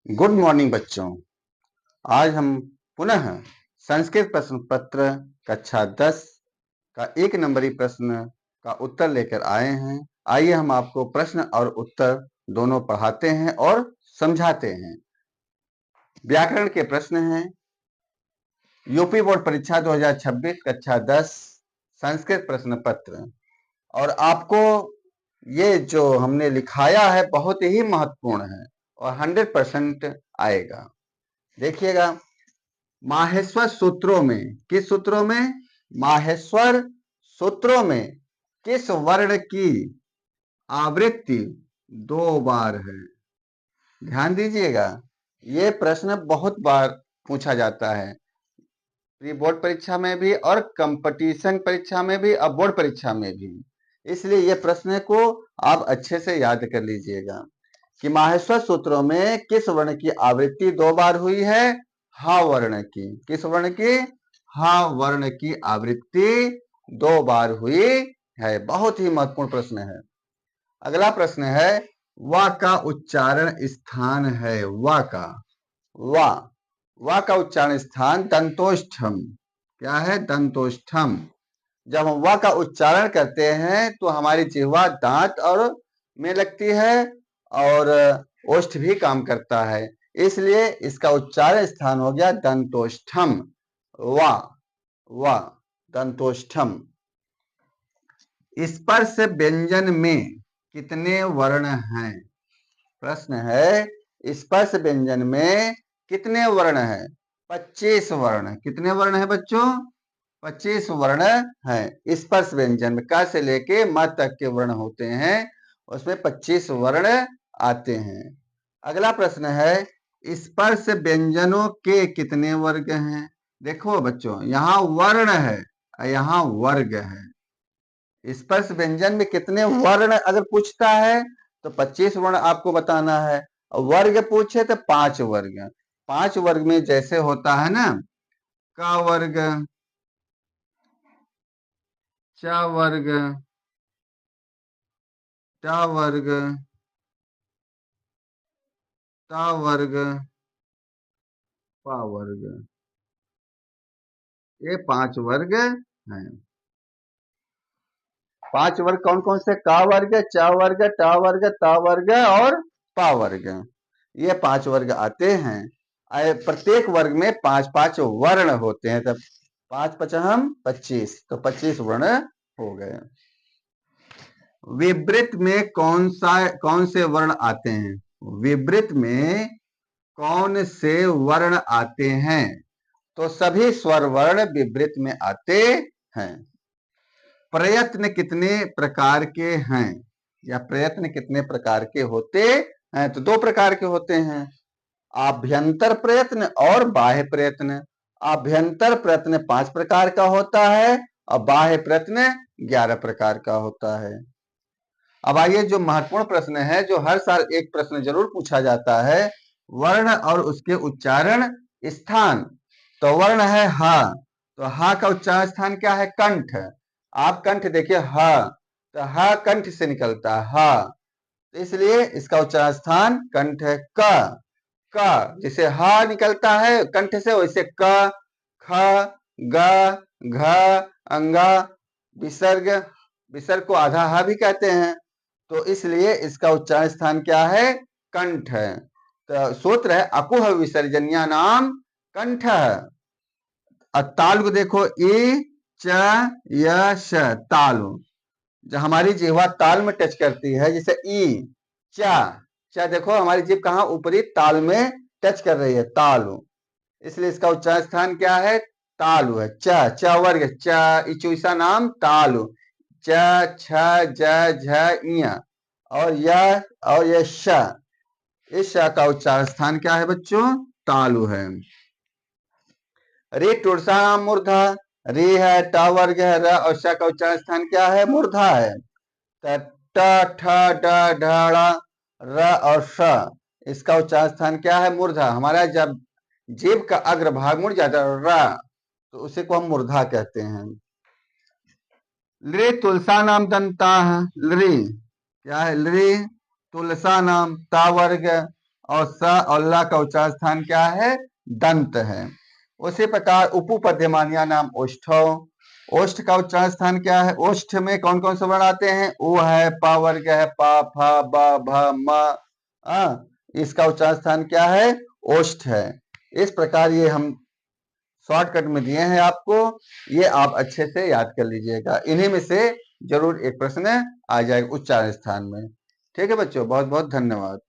Good morning बच्चों। आज हम पुनः संस्कृत प्रश्न पत्र कक्षा 10 का 1 नंबरी प्रश्न का उत्तर लेकर आए हैं। आइए हम आपको प्रश्न और उत्तर दोनों पढ़ाते हैं और समझाते हैं। व्याकरण के प्रश्न हैं। यूपी बोर्ड परीक्षा 2026 कक्षा 10 संस्कृत प्रश्न पत्र। और आपको ये जो हमने लिखाया है बहुत ही महत्वपूर्ण है और 100% आएगा। देखिएगा, माहेश्वर सूत्रों में, किस सूत्रों में? माहेश्वर सूत्रों में किस वर्ण की आवृत्ति 2 बार है? ध्यान दीजिएगा, ये प्रश्न बहुत बार पूछा जाता है, प्री बोर्ड परीक्षा में भी और कंपटीशन परीक्षा में भी और बोर्ड परीक्षा में भी। इसलिए ये प्रश्न को आप अच्छे से याद कर लीजिएगा कि माहेश्वर सूत्रों में किस वर्ण की आवृत्ति 2 बार हुई है? हा वर्ण की। किस वर्ण की? हा वर्ण की आवृत्ति 2 बार हुई है। बहुत ही महत्वपूर्ण प्रश्न है। अगला प्रश्न है, वा का उच्चारण स्थान है। वा का, वा का उच्चारण स्थान दंतोष्ठम। क्या है? दंतोष्ठम। जब हम वा का उच्चारण करते हैं तो हमारी जिह्वा दांत और में लगती है और ओष्ठ भी काम करता है, इसलिए इसका उच्चारण स्थान हो गया दंतोष्ठम। वा दंतोष्ठम। स्पर्श व्यंजन में कितने वर्ण हैं? प्रश्न है, स्पर्श व्यंजन में कितने वर्ण हैं? 25 वर्ण। कितने वर्ण हैं बच्चों? 25 वर्ण हैं। स्पर्श व्यंजन में क से लेके म तक के वर्ण होते हैं, उसमें 25 वर्ण आते हैं। अगला प्रश्न है, स्पर्श व्यंजनों के कितने वर्ग हैं? देखो बच्चों, यहाँ वर्ण है, यहाँ वर्ग है। स्पर्श व्यंजन में कितने वर्ण अगर पूछता है तो 25 वर्ण आपको बताना है। वर्ग पूछे तो 5 वर्ग। 5 वर्ग में जैसे होता है ना, क वर्ग, च वर्ग, ट वर्ग, त वर्ग, प वर्ग, ये 5 वर्ग हैं। 5 वर्ग कौन कौन से? क वर्ग, च वर्ग, ट वर्ग, त वर्ग और प वर्ग। ये 5 वर्ग आते हैं। प्रत्येक वर्ग में 5-5 वर्ण होते हैं, तब 5 पचहम 25, तो 25 वर्ण हो गए। विवृत में कौन से वर्ण आते हैं? विवृत में कौन से वर्ण आते हैं? तो सभी स्वर वर्ण विवृत में आते हैं। प्रयत्न कितने प्रकार के हैं? या प्रयत्न कितने प्रकार के होते हैं? तो 2 प्रकार के होते हैं, आभ्यंतर प्रयत्न और बाह्य प्रयत्न। आभ्यंतर प्रयत्न 5 प्रकार का होता है और बाह्य प्रयत्न 11 प्रकार का होता है। अब आइए, जो महत्वपूर्ण प्रश्न है, जो हर साल एक प्रश्न जरूर पूछा जाता है, वर्ण और उसके उच्चारण स्थान। तो वर्ण है ह, तो ह का उच्चारण स्थान क्या है? कंठ। आप कंठ देखिए, ह, तो ह कंठ से निकलता है, ह, तो इसलिए इसका उच्चारण स्थान कंठ है। क जिसे ह निकलता है कंठ से, वैसे क, ख, ग, घ, अंगा, विसर्ग, विसर्ग को आधा ह भी कहते हैं, तो इसलिए इसका उच्चारण स्थान क्या है? कंठ है। तो सूत्र है, अकुह विसर्जन्या नाम कंठ। ताल को देखो, ई च य श, तालु। जब हमारी जिह्वा ताल में टच करती है, जैसे ई च देखो हमारी जीभ कहाँ? ऊपरी ताल में टच कर रही है, तालु, इसलिए इसका उच्चारण स्थान क्या है? तालु है। च वर्ग, च इचुसा नाम तालु। च छ ज झ इया और यह श, इस श का उच्चारण स्थान क्या है बच्चों? तालु है। रे टुरसा नाम मूर्धा। रे है, ट वर्ग है, र और श का उच्चारण स्थान क्या है? मूर्धा है। ट ठ ड ढ र और श, इसका उच्चारण स्थान क्या है? मूर्धा। हमारा जब जीभ का अग्र भाग मुड़ जाता है र, तो उसे को हम मूर्धा कहते हैं। लृ तुलसा नाम दंता है। लृ क्या है? लृ तुलसा नाम, ता वर्ग, और स और ला का उच्चार स्थान क्या है? दंत है। उसी प्रकार उपपद्यमानिया नाम ओष्ठौ, ओष्ठ का उच्चार स्थान क्या है? ओष्ठ में कौन कौन से वर्ण आते हैं? ओ है, प वर्ग है, पा फा ब भ म इसका उच्चार स्थान क्या है? ओष्ठ है। इस प्रकार ये हम शॉर्टकट में दिए हैं आपको, ये आप अच्छे से याद कर लीजिएगा। इन्हीं में से जरूर एक प्रश्न आ जाएगा उच्चारण स्थान में। ठीक है बच्चों, बहुत बहुत धन्यवाद।